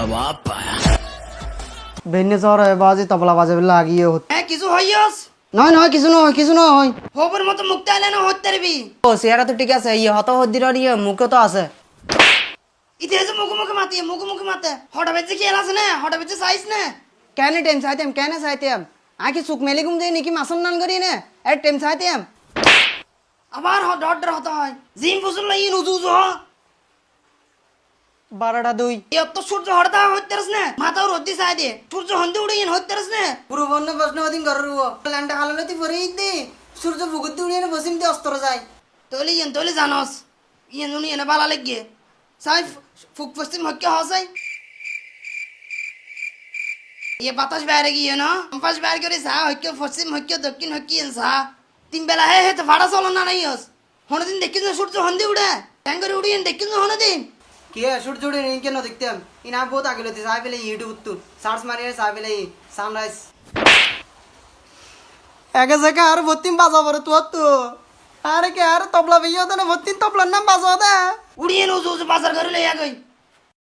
जवाब पाया। বেন্নে জ্বর হয় বাজে তবলা বাজাবে লাগিয়ে হত কিছু হইয়স নয় নয় কিছু নয় হোপের মতো মুক্তি আইলে না হতে পারবি ও চেহারা তো ঠিক আছে ইয়ে হত হদ্দির ইয়ে মুখে তো আছে ইতিহাসে মুখে মাতে হঠাৎ বেঁচে খেয়াল আছে না হঠাৎ বেঁচে চাইস না কেন টেম চাইতাম কেন চাইতাম আকি চুক মেলি ঘুম যাই নাকি মাসন নান করি না এর টেম চাইতাম আবার ডর হতে হয় জিম ফুসুল লাই উজু উজু হ 12টা 2 এত সূর্য হঠাৎ হতে পারস না মাথাও রোদি চাই দে সূর্য হন্দে উড়ে হতে পারস না পুরো বন্য প্রশ্ন ওদিন গররুব ল্যান্ডা হালালতি পরে ইদি সূর্য বুগুতে উড়িয়ে বসিম দি অস্ত্র যায় তলে জানস উনি এনে বালা লাগিয়ে চাই ফুক পশ্চিম হক্কে হসাই বাতাস বাইরে গিয়ে না কম্পাস বাইর করে চা হক্কে পশ্চিম হক্কে দক্ষিণ হক্কি চা 3 বেলা হে তো ভাড়া চলো না নাই হস হনদিন দেখিস না সূর্য হন্দে উড়ে ট্যাঙ্গরে উড়িয়ে দেখিস না হনদিন কে সূর্য উড়ে নেই কেন দেখতাম ইনা বহুত আগে লতি চাই পেলে ইউটিউব তো সার্চ মারিয়ে চাই পেলে সানরাইজ একে জায়গা আর ভর্তিম বাজা পরে তো আরে কে আর তবলা বেইও না ভর্তিম তবলার নাম বাজা দে উড়িয়ে উজু উজু বাজার করে লইয়া গই